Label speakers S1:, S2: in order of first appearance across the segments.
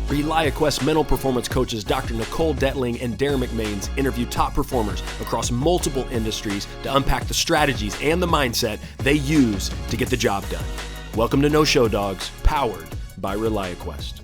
S1: ReliaQuest mental performance coaches Dr. Nicole Detling and Derin McMains interview top performers across multiple industries to unpack the strategies and the mindset they use to get the job done. Welcome to No Show Dogs, powered by ReliaQuest.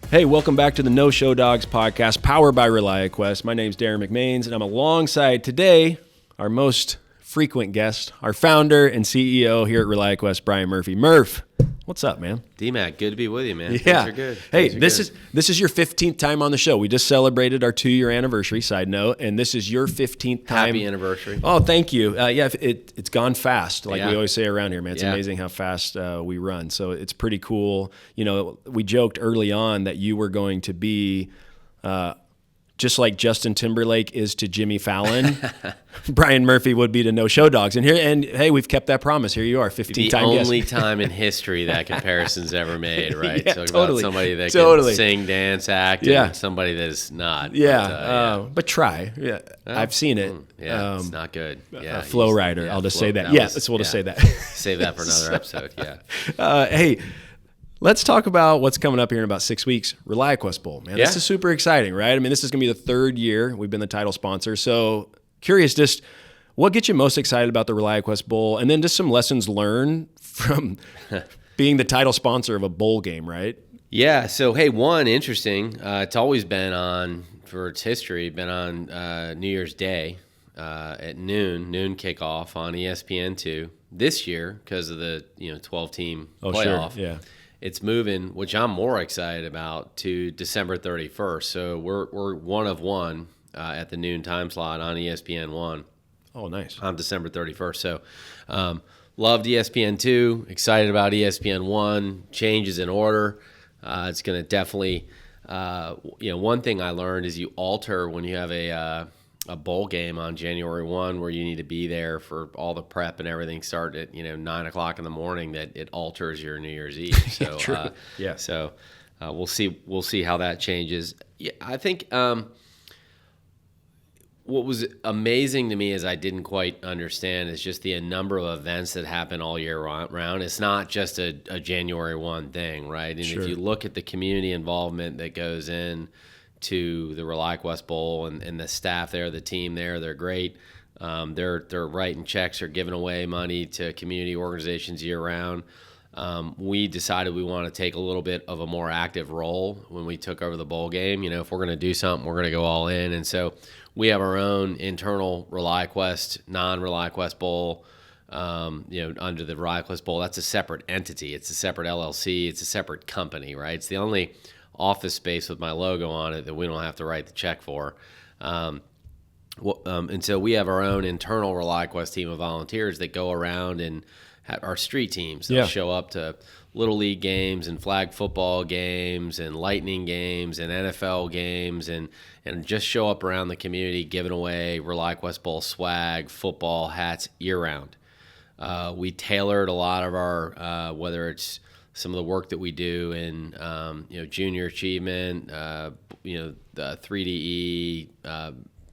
S1: Hey, welcome back to the No Show Dogs podcast, powered by ReliaQuest. My name's Derin McMains, and I'm alongside today our most frequent guest, our founder and CEO here at ReliaQuest, Brian Murphy. Murph, what's up, man?
S2: D-Mac, good to be with you, man.
S1: Yeah.
S2: Things are good.
S1: Hey, this is your 15th time on the show. We just celebrated our 2-year anniversary, side note, and this is your 15th time.
S2: Happy anniversary.
S1: Oh, thank you. Yeah, it's gone fast, like
S2: Yeah.
S1: we always say around here, man. It's
S2: Yeah.
S1: amazing how fast we run. So it's pretty cool. You know, we joked early on that you were going to be just like Justin Timberlake is to Jimmy Fallon, Brian Murphy would be to No Show Dogs. And hey, we've kept that promise. Here you are, 15-time guest.
S2: The only time in history that comparison's ever made, right?
S1: Yeah,
S2: Talk
S1: totally.
S2: about somebody that can sing, dance, act,
S1: Yeah.
S2: and somebody that is not.
S1: Yeah, but try. Yeah, I've seen it.
S2: Yeah, it's not good. Yeah,
S1: Flow Rider. I'll just say that. We'll just say that.
S2: Save that for another episode. Yeah.
S1: Hey, let's talk about what's coming up here in about 6 weeks. ReliaQuest Bowl, man.
S2: Yeah.
S1: This is super exciting, right? I mean, this is going to be the third year we've been the title sponsor. So curious, just what gets you most excited about the ReliaQuest Bowl? And then just some lessons learned from being the title sponsor of a bowl game, right?
S2: Yeah. So, hey, interesting. It's always been on, for its history, been on New Year's Day at noon kickoff on ESPN2. This year, because of the 12-team playoff.
S1: Sure. Yeah.
S2: It's moving, which I'm more excited about, to December 31st. So we're one of one at the noon time slot on ESPN1.
S1: Oh, nice.
S2: On December 31st. So loved ESPN2, excited about ESPN1, changes in order. It's going to definitely, one thing I learned is you alter when you have a bowl game on January 1 where you need to be there for all the prep and everything start at 9 o'clock in the morning, that it alters your New Year's Eve. So
S1: True. Yeah.
S2: So we'll see how that changes. Yeah, I think what was amazing to me is I didn't quite understand is just the number of events that happen all year round. It's not just a January 1 thing, right? And
S1: Sure.
S2: if you look at the community involvement that goes in to the ReliaQuest Bowl and the staff there, the team there, they're great. They're writing checks or giving away money to community organizations year round. We decided we want to take a little bit of a more active role when we took over the bowl game. If we're going to do something, we're going to go all in. And so we have our own internal ReliaQuest, non-ReliaQuest Bowl, under the ReliaQuest Bowl. That's a separate entity. It's a separate LLC. It's a separate company, right? It's the only office space with my logo on it that we don't have to write the check for. And so we have our own internal ReliaQuest team of volunteers that go around and have our street teams. They'll show up to Little League games and flag football games and Lightning games and NFL games and just show up around the community giving away ReliaQuest Bowl swag, football, hats year-round. We tailored a lot of our, whether it's some of the work that we do in, junior achievement, the 3DE,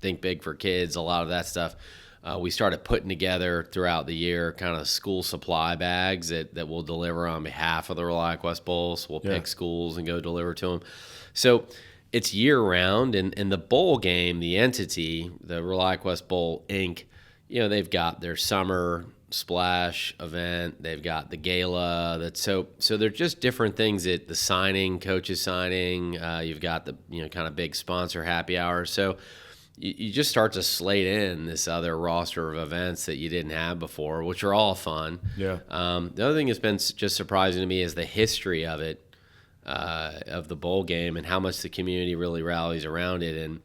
S2: Think Big for Kids, a lot of that stuff. We started putting together throughout the year kind of school supply bags that we'll deliver on behalf of the ReliaQuest Bowl. So we'll pick schools and go deliver to them. So it's year-round, and the bowl game, the entity, the ReliaQuest Bowl, Inc., they've got their summer splash event, they've got the gala, so they're just different things. At the signing, coaches signing, you've got the kind of big sponsor happy hour. So you just start to slate in this other roster of events that you didn't have before, which are all fun. The other thing that's been just surprising to me is the history of it, of the bowl game, and how much the community really rallies around it. And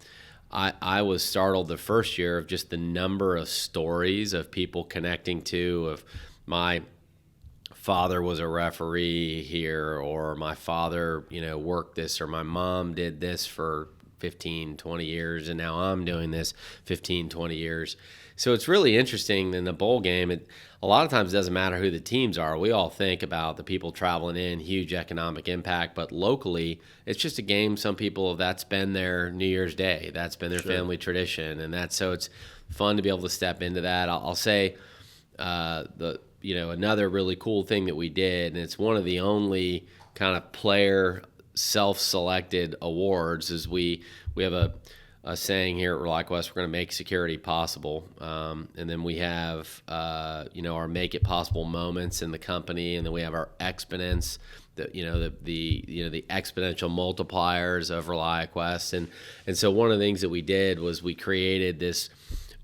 S2: I was startled the first year of just the number of stories of people connecting to, of my father was a referee here, or my father, worked this, or my mom did this for 15, 20 years, and now I'm doing this 15, 20 years. So it's really interesting in the bowl game. A lot of times it doesn't matter who the teams are. We all think about the people traveling in, huge economic impact, but locally it's just a game. Some people, that's been their New Year's Day. That's been their family tradition. And so it's fun to be able to step into that. I'll say another really cool thing that we did, and it's one of the only kind of player self-selected awards. Is we have a saying here at ReliaQuest, we're going to make security possible, and then we have our make it possible moments in the company, and then we have our exponents, the exponential multipliers of ReliaQuest, and so one of the things that we did was we created this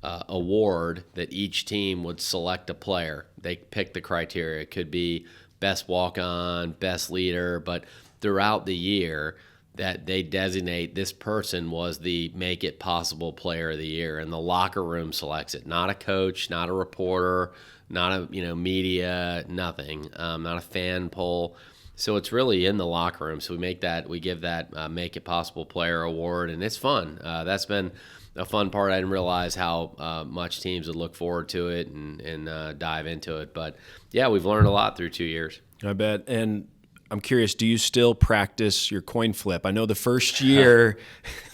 S2: award that each team would select a player. They picked the criteria. It could be best walk-on, best leader, but throughout the year that they designate this person was the make it possible player of the year, and the locker room selects it. Not a coach, not a reporter, not a media, nothing, not a fan poll. So it's really in the locker room. So we give that make it possible player award, and it's fun. That's been a fun part. I didn't realize how much teams would look forward to it and dive into it. But yeah, we've learned a lot through 2 years.
S1: I bet. And I'm curious, do you still practice your coin flip? I know the first year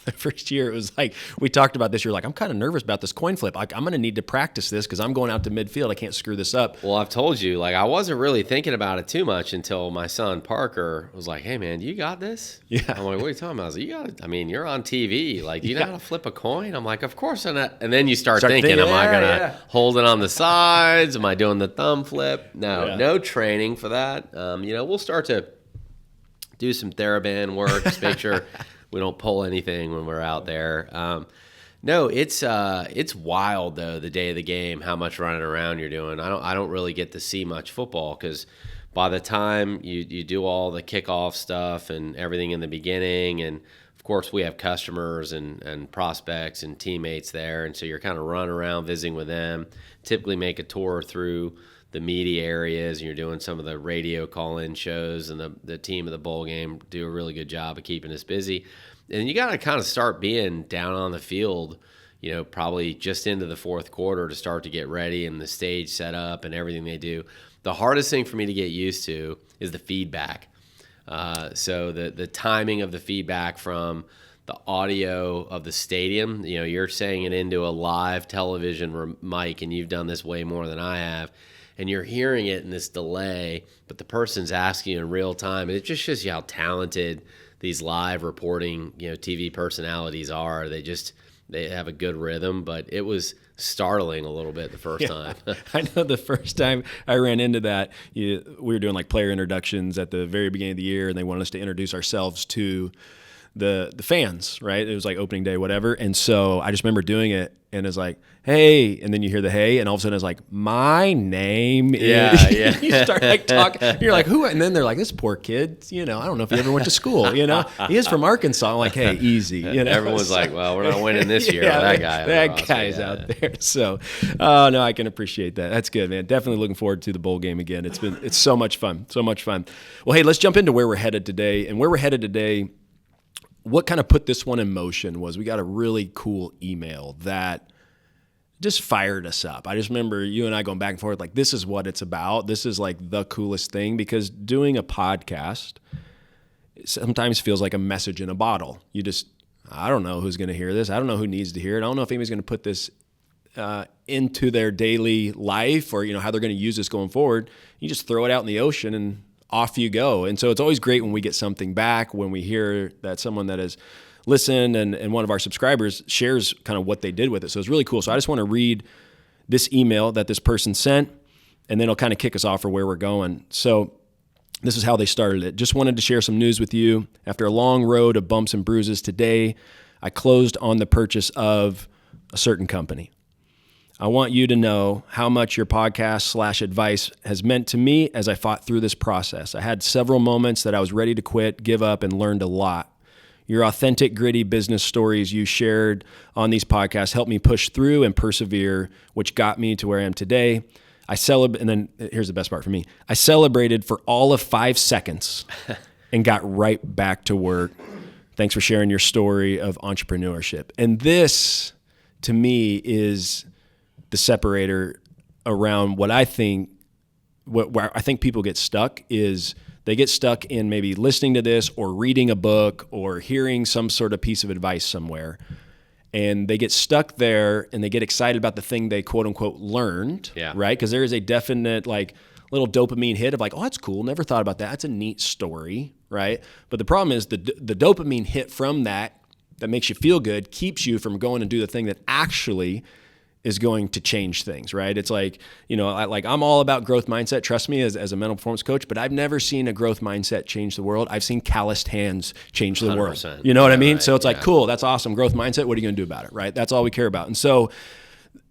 S1: it was like, we talked about this, you're like, I'm kind of nervous about this coin flip. I'm going to need to practice this because I'm going out to midfield. I can't screw this up.
S2: Well, I've told you, I wasn't really thinking about it too much until my son Parker was like, hey man, you got this?
S1: Yeah.
S2: I'm like, what are you talking about? I was like, you're on TV. Do you know how to flip a coin? I'm like, of course I'm not. And then you start thinking, am I going to hold it on the sides? Am I doing the thumb flip? No training for that. We'll start to do some TheraBand work, just make sure we don't pull anything when we're out there. No, it's wild though, the day of the game, how much running around you're doing. I don't really get to see much football because by the time you do all the kickoff stuff and everything in the beginning, and of course we have customers and prospects and teammates there, and so you're kind of running around visiting with them. Typically make a tour through the media areas, and you're doing some of the radio call-in shows, and the team of the bowl game do a really good job of keeping us busy. And you got to kind of start being down on the field, probably just into the fourth quarter to start to get ready and the stage set up and everything they do. The hardest thing for me to get used to is the feedback. So the timing of the feedback from the audio of the stadium, you're saying it into a live television mic, and you've done this way more than I have. And you're hearing it in this delay, but the person's asking you in real time. And it just shows you how talented these live reporting, TV personalities are. They have a good rhythm, but it was startling a little bit the first time.
S1: I know the first time I ran into that, we were doing player introductions at the very beginning of the year, and they wanted us to introduce ourselves to the fans, right? It was opening day, whatever. And so I just remember doing it, and it's like, hey, and then you hear the hey, and all of a sudden it's like, my name is,
S2: yeah.
S1: You start talking, you're like, who? And then they're like, this poor kid, I don't know if he ever went to school, he is from Arkansas. I'm like, hey, easy,
S2: Everyone's like, well, we're not winning this year. That
S1: guy's out there. So, no, I can appreciate that. That's good, man. Definitely looking forward to the bowl game again. It's so much fun. Well, hey, let's jump into where we're headed today. And where we're headed today, what kind of put this one in motion was we got a really cool email that just fired us up. I just remember you and I going back and forth, this is what it's about. This is the coolest thing, because doing a podcast sometimes feels like a message in a bottle. I don't know who's going to hear this. I don't know who needs to hear it. I don't know if anybody's going to put this into their daily life, or, how they're going to use this going forward. You just throw it out in the ocean and off you go. And so it's always great when we get something back, when we hear that someone that has listened and one of our subscribers shares kind of what they did with it. So it's really cool. So I just want to read this email that this person sent, and then it'll kind of kick us off for where we're going. So this is how they started it. Just wanted to share some news with you. After a long road of bumps and bruises, today I closed on the purchase of a certain company. I want you to know how much your podcast / advice has meant to me as I fought through this process. I had several moments that I was ready to quit, give up, and learned a lot. Your authentic, gritty business stories you shared on these podcasts helped me push through and persevere, which got me to where I am today. And then here's the best part for me. I celebrated for all of 5 seconds and got right back to work. Thanks for sharing your story of entrepreneurship. And this, to me, is the separator around what I think, where I think people get stuck is they get stuck in maybe listening to this or reading a book or hearing some sort of piece of advice somewhere. And they get stuck there and they get excited about the thing they quote unquote learned, right? Because there is a definite little dopamine hit of oh, that's cool. Never thought about that. That's a neat story, right? But the problem is the dopamine hit from that makes you feel good keeps you from going and do the thing that actually is going to change things, right? It's like, I'm all about growth mindset, trust me, as a mental performance coach, but I've never seen a growth mindset change the world. I've seen calloused hands change the world. You know what I mean? Right. So it's like, cool, that's awesome. Growth mindset, what are you going to do about it, right? That's all we care about. And so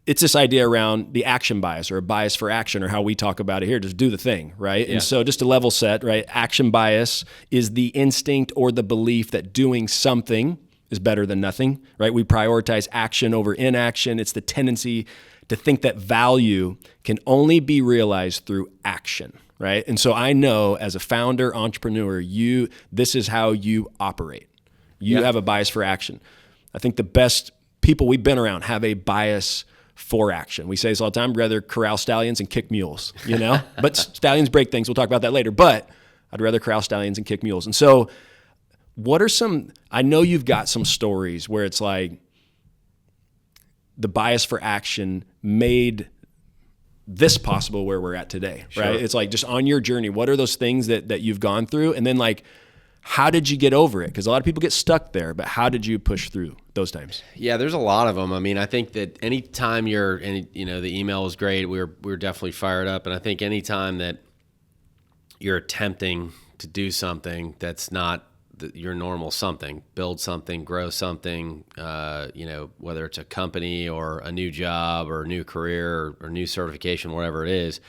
S1: it's this idea around the action bias or a bias for action, or how we talk about it here, just do the thing, right? Yeah. And so just to level set, right? Action bias is the instinct or the belief that doing something is better than nothing, right? We prioritize action over inaction. It's the tendency to think that value can only be realized through action, right? And so I know as a founder, entrepreneur, this is how you operate. You have a bias for action. I think the best people we've been around have a bias for action. We say this all the time, rather corral stallions and kick mules, But stallions break things. We'll talk about that later. But I'd rather corral stallions and kick mules. And so what are I know you've got some stories where it's like the bias for action made this possible where we're at today, right? Sure. It's like just on your journey, what are those things that you've gone through? And then like, how did you get over it? Because a lot of people get stuck there, but how did you push through those times?
S2: Yeah, there's a lot of them. I mean, I think that anytime the email was great. We were definitely fired up. And I think anytime that you're attempting to do something that's not your normal something, build something, grow something, whether it's a company or a new job or a new career or new certification, whatever it is,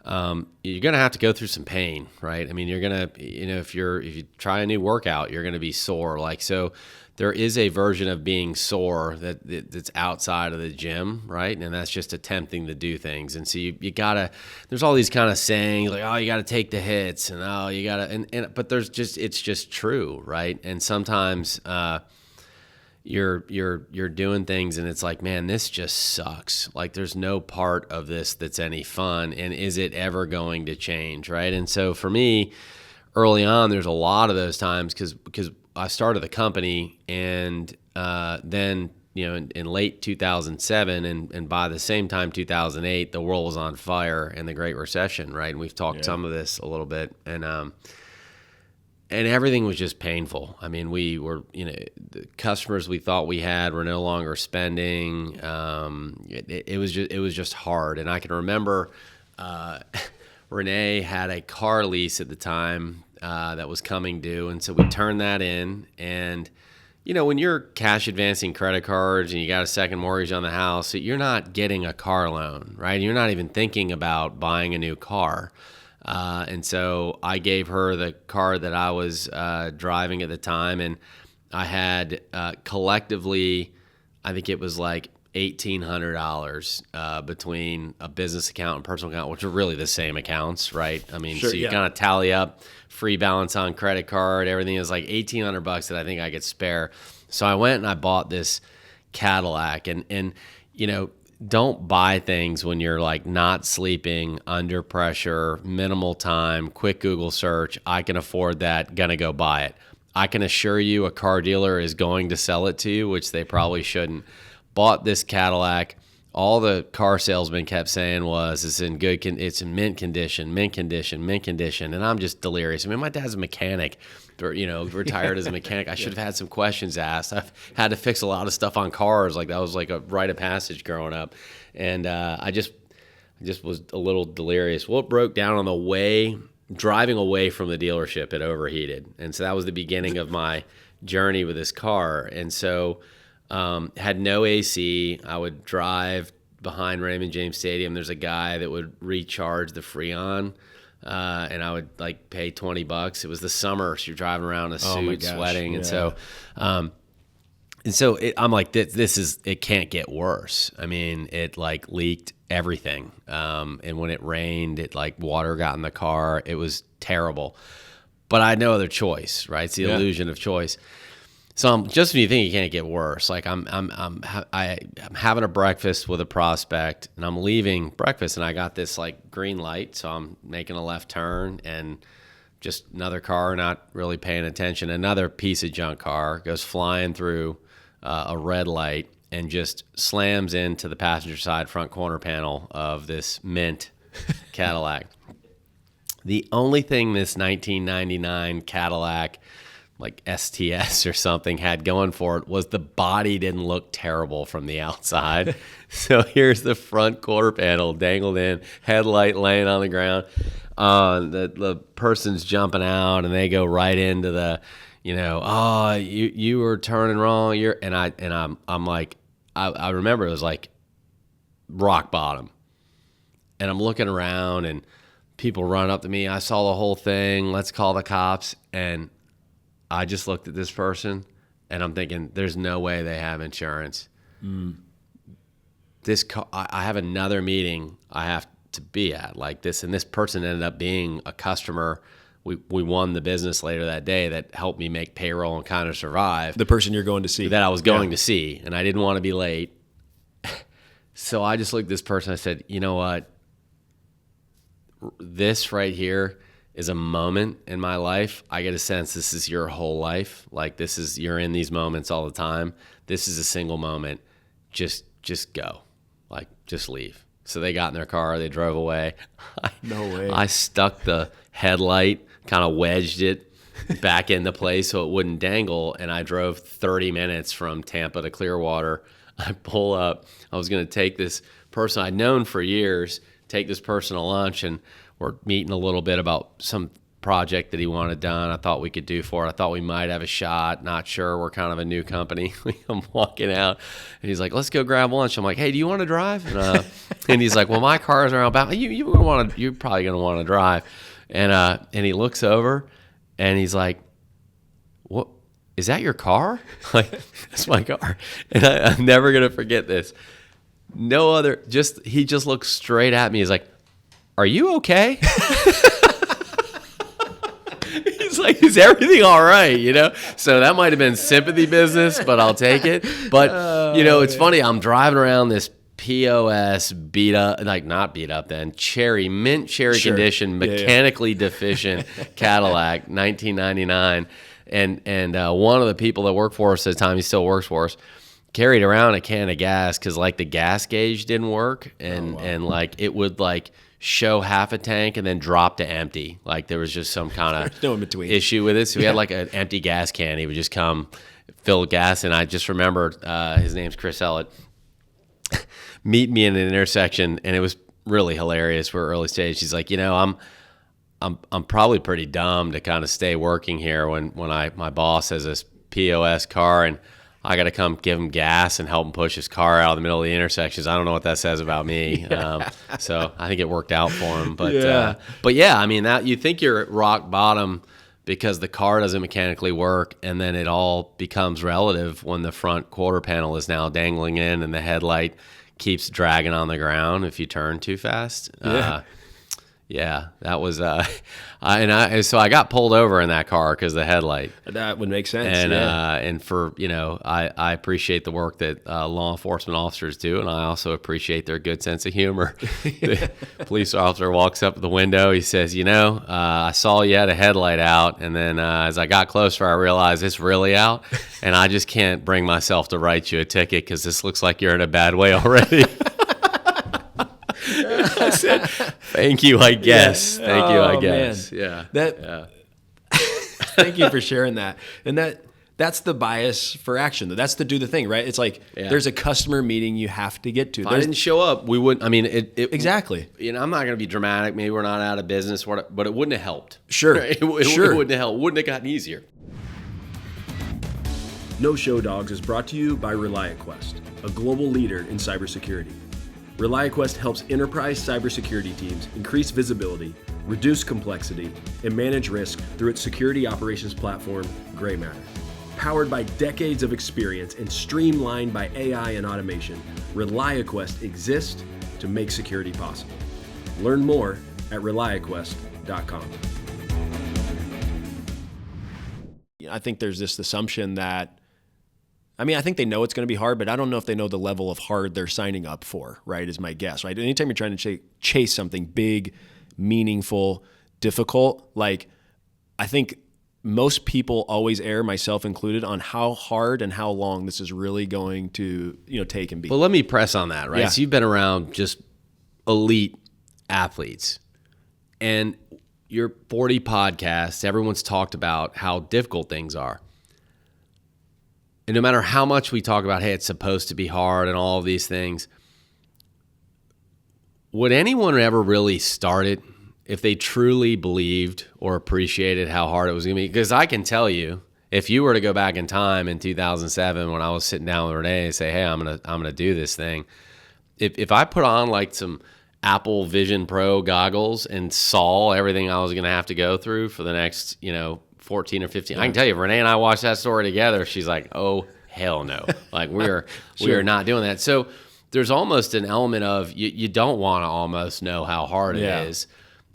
S2: you're going to have to go through some pain, right? I mean, you're going to, if you try a new workout, you're going to be sore. So there is a version of being sore that's outside of the gym, right? And that's just attempting to do things. And so you gotta, there's all these kind of sayings like, oh, you gotta take the hits, and oh, you gotta, but it's just true, right? And sometimes you're doing things and it's like, man, this just sucks. Like there's no part of this that's any fun, and is it ever going to change, right? And so for me, early on, there's a lot of those times because I started the company, and then in late 2007 and by the same time 2008, the world was on fire in the Great Recession, right? And we've talked some of this a little bit, and everything was just painful. I mean, we were the customers we thought we had were no longer spending. It was just hard, and I can remember Renee had a car lease at the time that was coming due, and so we turned that in. And when you're cash advancing credit cards and you got a second mortgage on the house, you're not getting a car loan, right? You're not even thinking about buying a new car. And so I gave her the car that I was driving at the time, and I had collectively, I think it was like $1,800 between a business account and personal account, which are really the same accounts, right? I mean, sure, so you kind of tally up free balance on credit card, everything is like $1,800 that I think I could spare. So I went and I bought this Cadillac, and don't buy things when you're like not sleeping, under pressure, minimal time, quick Google search. I can afford that, gonna go buy it. I can assure you a car dealer is going to sell it to you, which they probably shouldn't. Bought this Cadillac. All the car salesman kept saying was, it's in mint condition. And I'm just delirious. I mean, my dad's a mechanic, retired as a mechanic. I should have had some questions asked. I've had to fix a lot of stuff on cars. Like that was like a rite of passage growing up. And I just was a little delirious. Well, it broke down on the way, driving away from the dealership. It overheated. And so that was the beginning of my journey with this car. And so had no AC. I would drive behind Raymond James Stadium. There's a guy that would recharge the Freon, and I would like pay $20. It was the summer, so you're driving around in a suit, sweating, and so, I'm like, it can't get worse. I mean, it like leaked everything, and when it rained, it like water got in the car. It was terrible, but I had no other choice, right? It's the illusion of choice. So just when you think you can't get worse, like I'm having a breakfast with a prospect, and I'm leaving breakfast, and I got this like green light, so I'm making a left turn, and just another car, not really paying attention. Another piece of junk car goes flying through a red light and just slams into the passenger side front corner panel of this mint Cadillac. The only thing this 1999 Cadillac, like STS or something, had going for it was the body didn't look terrible from the outside. So here's the front quarter panel dangled in, headlight laying on the ground. The person's jumping out, and they go right into the, oh, you were turning wrong. I'm like, I remember it was like rock bottom, and I'm looking around, and people run up to me. I saw the whole thing. Let's call the cops. And I just looked at this person, and I'm thinking, there's no way they have insurance. I have another meeting I have to be at like this, and this person ended up being a customer. We won the business later that day that helped me make payroll and kind of survive.
S1: The person you're going to see.
S2: That I was going to see, and I didn't want to be late. So I just looked at this person. I said, you know what? This right here is a moment in my life. I get a sense this is your whole life. Like you're in these moments all the time. This is a single moment. Just go. Like, just leave. So they got in their car. They drove away.
S1: No way.
S2: I stuck the headlight, kind of wedged it back into place so it wouldn't dangle. And I drove 30 minutes from Tampa to Clearwater. I pull up. I was going to take this person I'd known for years, take this person to lunch, and we're meeting a little bit about some project that he wanted done. I thought we could do for it. I thought we might have a shot. Not sure. We're kind of a new company. I'm walking out, and he's like, "Let's go grab lunch." I'm like, "Hey, do you want to drive?" And he's like, "Well, my car's around about. You're probably going to want to drive." And he looks over, and he's like, "What? Is that your car?" Like, that's my car. And I'm never going to forget this. He just looks straight at me. He's like, "Are you okay?" He's like, "Is everything all right?" So that might have been sympathy business, but I'll take it. But it's funny. I'm driving around this POS beat up, like not beat up then, mint cherry condition, mechanically deficient Cadillac, 1999, and one of the people that worked for us at the time, he still works for us, carried around a can of gas because like the gas gauge didn't work, and like it would like show half a tank and then drop to empty. Like there was just some kind of
S1: no in between
S2: issue with it. So we had like an empty gas can. He would just come fill gas, and I just remember his name's Chris Ellett. Meet me in an intersection, and it was really hilarious. We're early stage. He's like, I'm probably pretty dumb to kind of stay working here when my boss has this POS car, and I got to come give him gas and help him push his car out of the middle of the intersections. I don't know what that says about me. So I think it worked out for him. But I mean, that you think you're at rock bottom because the car doesn't mechanically work, and then it all becomes relative when the front quarter panel is now dangling in and the headlight keeps dragging on the ground if you turn too fast. That was so I got pulled over in that car because of the headlight.
S1: That would make sense.
S2: And and for I appreciate the work that law enforcement officers do, and I also appreciate their good sense of humor. The police officer walks up to the window. He says, I saw you had a headlight out, and then as I got closer, I realized it's really out, and I just can't bring myself to write you a ticket because this looks like you're in a bad way already. I said, "Thank you, I guess."
S1: Yeah.
S2: Thank you, I guess.
S1: Man.
S2: Yeah.
S1: Thank you for sharing that. And that's the bias for action. That's to do the thing, right? It's like there's a customer meeting you have to get to.
S2: If I didn't show up, we wouldn't. I mean,
S1: exactly.
S2: I'm not going to be dramatic. Maybe we're not out of business, but it wouldn't have helped.
S1: Sure.
S2: It wouldn't have helped. Wouldn't have gotten easier.
S1: No Show Dogs is brought to you by ReliaQuest, a global leader in cybersecurity. ReliaQuest helps enterprise cybersecurity teams increase visibility, reduce complexity, and manage risk through its security operations platform, Gray Matter. Powered by decades of experience and streamlined by AI and automation, ReliaQuest exists to make security possible. Learn more at ReliaQuest.com. I think there's this assumption that I think they know it's going to be hard, but I don't know if they know the level of hard they're signing up for, right, is my guess, right? Anytime you're trying to chase something big, meaningful, difficult, like I think most people always err, myself included, on how hard and how long this is really going to take and be.
S2: Well, let me press on that, right?
S1: Yeah.
S2: So you've been around just elite athletes, and your 40 podcasts, everyone's talked about how difficult things are. And no matter how much we talk about, hey, it's supposed to be hard and all of these things, would anyone ever really start it if they truly believed or appreciated how hard it was going to be? Because I can tell you, if you were to go back in time in 2007 when I was sitting down with Renee and say, hey, I'm gonna do this thing, if I put on like some Apple Vision Pro goggles and saw everything I was going to have to go through for the next, 14 or 15, I can tell you, if Renee and I watched that story together, she's like, oh, hell no. Like we are not doing that. So there's almost an element of you don't want to almost know how hard it is.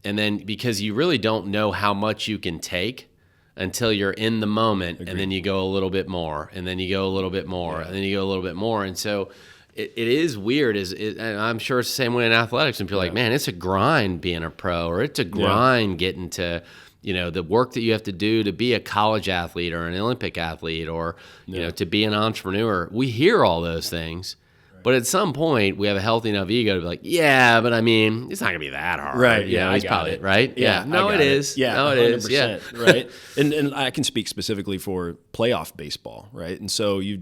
S2: And then because you really don't know how much you can take until you're in the moment. Agreed. And then you go a little bit more, and then you go a little bit more, and then you go a little bit more. And so it is weird. And I'm sure it's the same way in athletics. And people are like, man, it's a grind being a pro, or it's a grind getting to, the work that you have to do to be a college athlete or an Olympic athlete or, to be an entrepreneur. We hear all those things. But at some point, we have a healthy enough ego to be like, yeah, but I mean, it's not going to be that hard.
S1: Right.
S2: He's probably it. Right.
S1: Yeah.
S2: No, it is.
S1: Yeah.
S2: No, it is. Yeah.
S1: Right. And I can speak specifically for playoff baseball. Right. And so you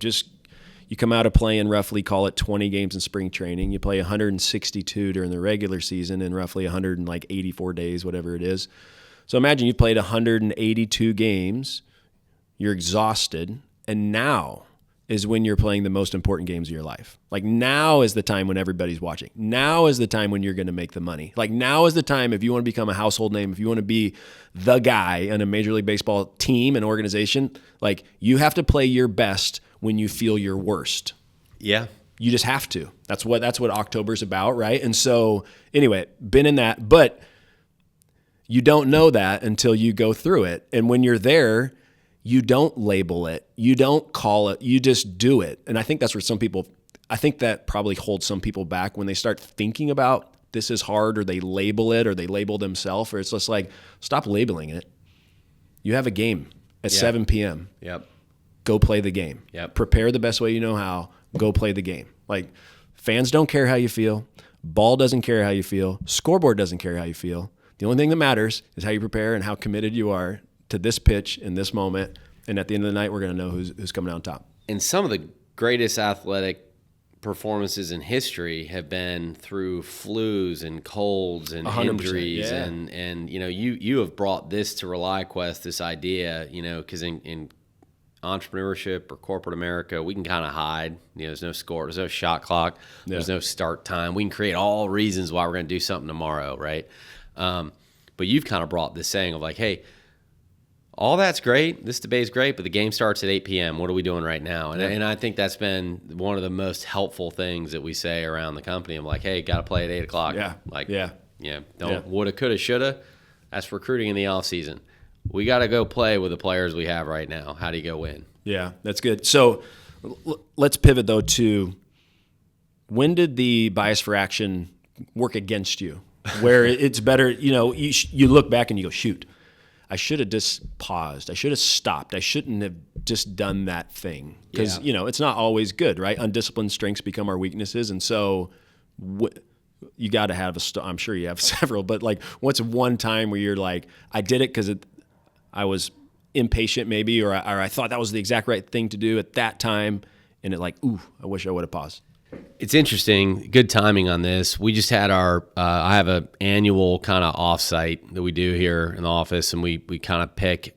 S1: come out of playing roughly, call it 20 games in spring training. You play 162 during the regular season in roughly 184 days, whatever it is. So imagine you've played 182 games. You're exhausted. And now is when you're playing the most important games of your life. Like now is the time when everybody's watching. Now is the time when you're going to make the money. Like now is the time if you want to become a household name, if you want to be the guy on a Major League Baseball team and organization, like you have to play your best when you feel your worst.
S2: Yeah.
S1: You just have to. That's what October's about, right? And so anyway, been in that, but you don't know that until you go through it. And when you're there, you don't label it. You don't call it. You just do it. And I think that's where I think that probably holds some people back when they start thinking about this is hard, or they label it, or they label themselves, or it's just like, stop labeling it. You have a game at 7 p.m.
S2: Yep.
S1: Go play the game.
S2: Yep.
S1: Prepare the best way you know how. Go play the game. Like fans don't care how you feel. Ball doesn't care how you feel. Scoreboard doesn't care how you feel. The only thing that matters is how you prepare and how committed you are to this pitch in this moment, and at the end of the night, we're going to know who's coming out on top. And
S2: some of the greatest athletic performances in history have been through flus and colds and injuries, and you have brought this to ReliaQuest, this idea, because in entrepreneurship or corporate America, we can kind of hide. There's no score, there's no shot clock, there's no start time. We can create all reasons why we're going to do something tomorrow, right? But you've kind of brought this saying of like, hey, all that's great. This debate's great, but the game starts at 8 p.m. What are we doing right now? And I think that's been one of the most helpful things that we say around the company. I'm like, hey, got to play at 8 o'clock. Don't woulda, coulda, shoulda. That's recruiting in the off season. We got to go play with the players we have right now. How do you go win? Yeah,
S1: that's good. So let's pivot though to, when did the bias for action work against you? Where it's better, you look back and you go, shoot, I should have just paused. I should have stopped. I shouldn't have just done that thing. Because, it's not always good, right? Undisciplined strengths become our weaknesses. And so you got to have I'm sure you have several, but like what's one time where you're like, I did it because I was impatient maybe, or I thought that was the exact right thing to do at that time. And I wish I would have paused.
S2: It's interesting. Good timing on this. We just had I have an annual kind of offsite that we do here in the office, and we kind of pick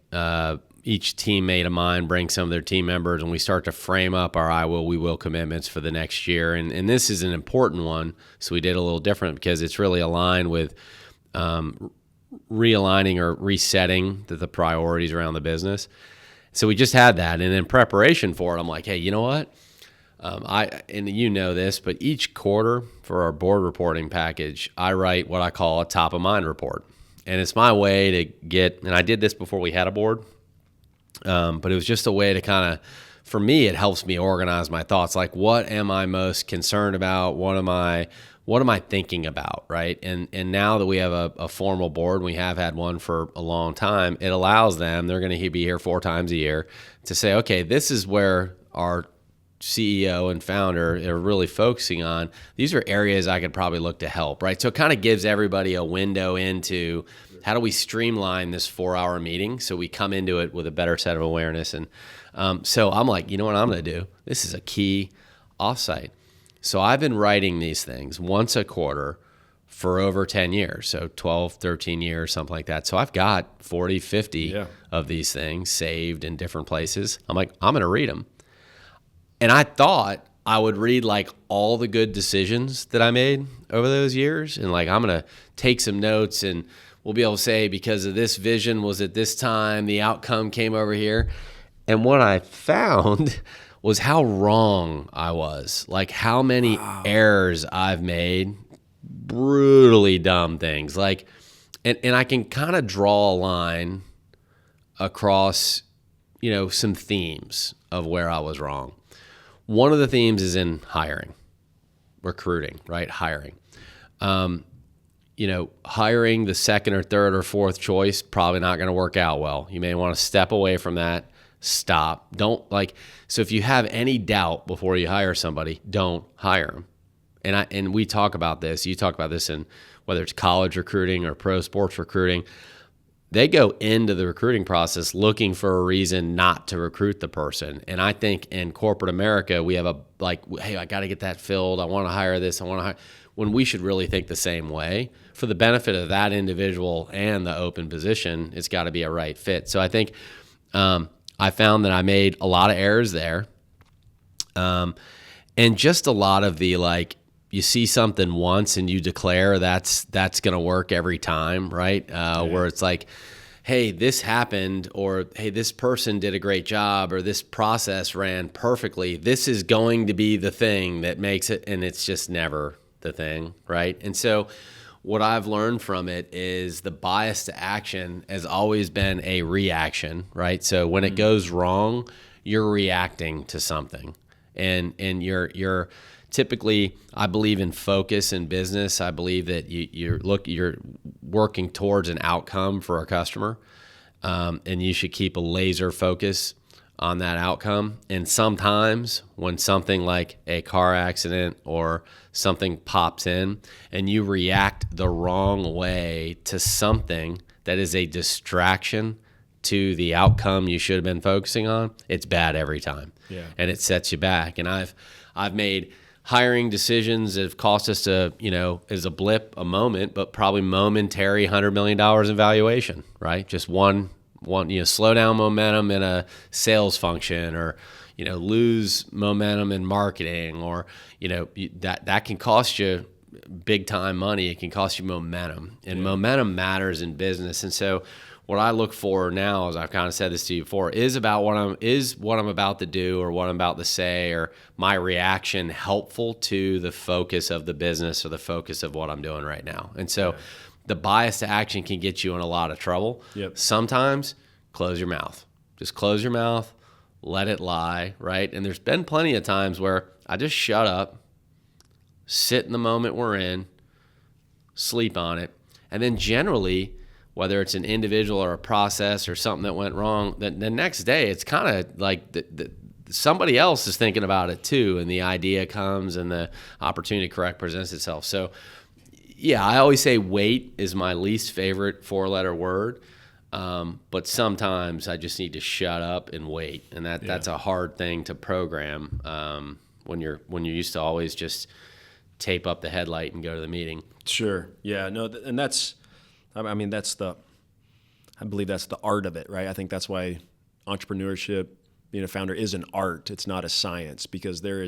S2: each teammate of mine, bring some of their team members, and we start to frame up our I will, we will commitments for the next year. And this is an important one, so we did a little different because it's really aligned with realigning or resetting the priorities around the business. So we just had that, and in preparation for it, I'm like, hey, you know what? And you know this, but each quarter for our board reporting package, I write what I call a top of mind report. And it's my way to get, and I did this before we had a board, but it was just a way to kind of, for me, it helps me organize my thoughts. Like, what am I most concerned about? What am I thinking about, right? And now that we have a formal board, we have had one for a long time, it allows them, they're going to be here 4 times a year, to say, okay, this is where our CEO and founder are really focusing on. These are areas I could probably look to help, right? So it kind of gives everybody a window into, how do we streamline this 4-hour meeting so we come into it with a better set of awareness? And so I'm like, you know what I'm going to do? This is a key offsite. So I've been writing these things once a quarter for over 10 years, so 12, 13 years, something like that. So I've got 40, 50 of these things saved in different places. I'm like, I'm going to read them. And I thought I would read like all the good decisions that I made over those years. And like, I'm going to take some notes and we'll be able to say, because of this vision was at this time, the outcome came over here. And what I found was how wrong I was, like how many errors I've made, brutally dumb things. Like, and I can kind of draw a line across, some themes of where I was wrong. One of the themes is in hiring, recruiting, right? Hiring. Hiring the second or third or fourth choice, probably not going to work out well. You may want to step away from that. Stop. So if you have any doubt before you hire somebody, don't hire them. And we talk about this. You talk about this in whether it's college recruiting or pro sports recruiting. They go into the recruiting process looking for a reason not to recruit the person. And I think in corporate America, we have hey, I got to get that filled. I want to hire this. When we should really think the same way. For the benefit of that individual and the open position, it's got to be a right fit. So I think I found that I made a lot of errors there. And just a lot of the you see something once and you declare that's going to work every time, right? Where it's like, hey, this happened, or hey, this person did a great job, or this process ran perfectly. This is going to be the thing that makes it, and it's just never the thing, right? And so what I've learned from it is the bias to action has always been a reaction, right? So when it goes wrong, you're reacting to something, and you're typically, I believe in focus in business. I believe that you're working towards an outcome for a customer, and you should keep a laser focus on that outcome. And sometimes when something like a car accident or something pops in and you react the wrong way to something that is a distraction to the outcome you should have been focusing on, it's bad every time. Yeah. And it sets you back. And I've made hiring decisions that have cost us is a blip, a moment, but probably momentary $100 million in valuation, right? Just one, slow down momentum in a sales function, or, lose momentum in marketing, or, that can cost you big time money. It can cost you momentum, and momentum matters in business. And so what I look for now, as I've kind of said this to you before, is about what I'm about to do or what I'm about to say, or my reaction helpful to the focus of the business or the focus of what I'm doing right now. And so the bias to action can get you in a lot of trouble. Yep. Sometimes close your mouth. Just close your mouth, let it lie, right? And there's been plenty of times where I just shut up, sit in the moment we're in, sleep on it, and then generally, whether it's an individual or a process or something that went wrong, the next day it's kind of like somebody else is thinking about it too, and the idea comes and the opportunity to correct presents itself. So, yeah, I always say wait is my least favorite 4-letter word, but sometimes I just need to shut up and wait, and that's a hard thing to program when you're used to always just tape up the headlight and go to the meeting.
S1: Sure. Yeah. No, and that's. I mean, I believe that's the art of it, right? I think that's why entrepreneurship, being a founder, is an art. It's not a science, because there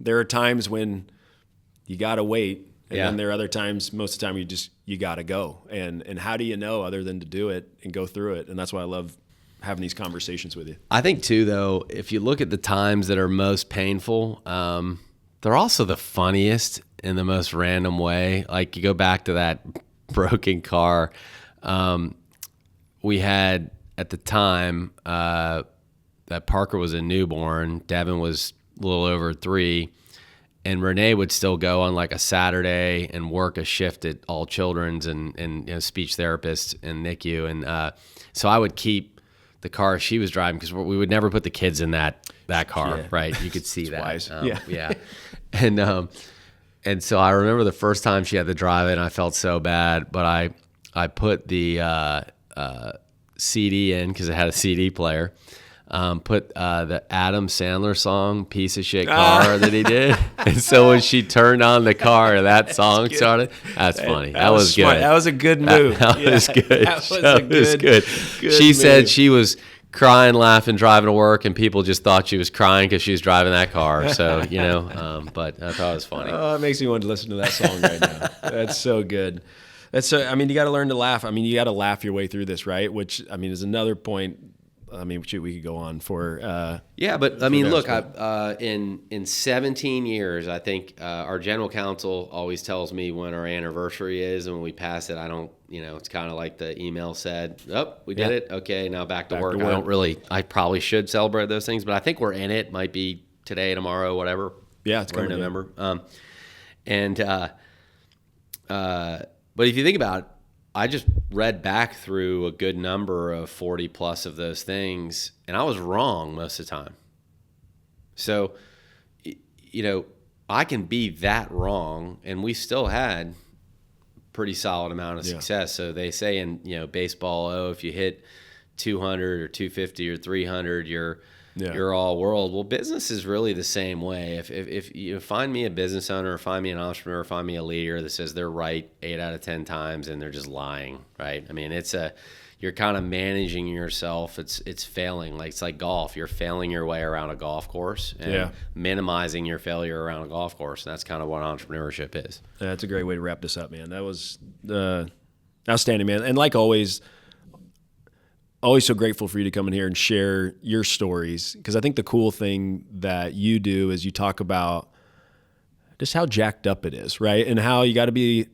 S1: are times when you got to wait, and then there are other times, most of the time, you got to go. And how do you know other than to do it and go through it? And that's why I love having these conversations with you.
S2: I think too, though, if you look at the times that are most painful, they're also the funniest in the most random way. Like, you go back to that broken car. We had at the time that Parker was a newborn, Devin was a little over 3, and Renee would still go on like a Saturday and work a shift at All Children's and speech therapist and NICU, and so I would keep the car she was driving, because we would never put the kids in that car, right? You could see that.
S1: Wise.
S2: And so I remember the first time she had to drive it, and I felt so bad, but I put the CD in because it had a CD player. Put the Adam Sandler song "Piece of Shit Car" that he did, and so when she turned on the car, that song started. That's funny. That was
S1: smart.
S2: good.
S1: That was a good move.
S2: That was good.
S1: That was good.
S2: She
S1: move.
S2: said she was crying, laughing, driving to work, and people just thought she was crying because she was driving that car. So but I thought it was funny.
S1: Oh, it makes me want to listen to that song right now. That's so good. I mean, you got to learn to laugh. I mean, you got to laugh your way through this, right? Which, I mean, is another point. I mean, shoot, we could go on for.
S2: Yeah, but I mean, look, in 17 years, I think our general counsel always tells me when our anniversary is, and when we pass it, I don't. It's kind of like the email said. Oh, we did it. Okay, now back to work. I probably should celebrate those things, but I think we're in it. Might be today, tomorrow, whatever.
S1: Yeah, it's coming
S2: in November. But if you think about it, I just read back through a good number of 40 plus of those things, and I was wrong most of the time. So, I can be that wrong, and we still had pretty solid amount of success. So they say in baseball, if you hit 200 or 250 or 300, you're all world. Well, business is really the same way. If you find me a business owner, or find me an entrepreneur, or find me a leader that says they're right 8 out of 10 times and they're just lying, right? I mean, you're kind of managing yourself. It's failing. It's like golf. You're failing your way around a golf course and minimizing your failure around a golf course. And that's kind of what entrepreneurship is.
S1: Yeah, that's a great way to wrap this up, man. That was outstanding, man. And like always so grateful for you to come in here and share your stories, because I think the cool thing that you do is you talk about just how jacked up it is, right? And how you got to be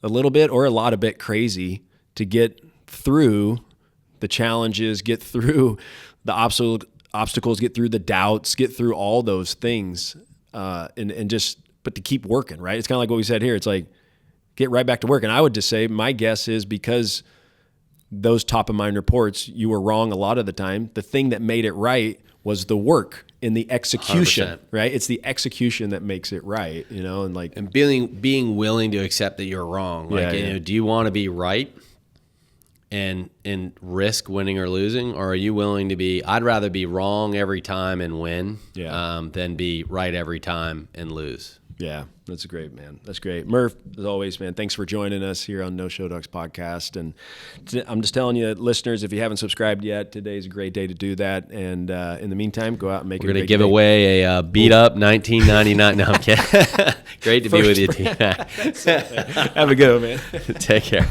S1: a little bit or a lot of bit crazy to get through the challenges, get through the obstacles, get through the doubts, get through all those things, but to keep working, right? It's kind of like what we said here. It's like, get right back to work. And I would just say, my guess is because those top of mind reports, you were wrong a lot of the time. The thing that made it right was the work in the execution,
S2: 100%.
S1: right? It's the execution that makes it right, and
S2: being willing to accept that you're wrong. Do you want to be right and risk winning or losing, or are you willing to be? I'd rather be wrong every time and win, than be right every time and lose.
S1: Yeah, that's great, man. That's great. Murph, as always, man, thanks for joining us here on No Show Dogs podcast. And I'm just telling you, listeners, if you haven't subscribed yet, today's a great day to do that. And in the meantime, go out and make it a big day.
S2: We're going to give away a beat-up 1999. No, I'm kidding. Great to be with you, T.
S1: Have a good one, man.
S2: Take care.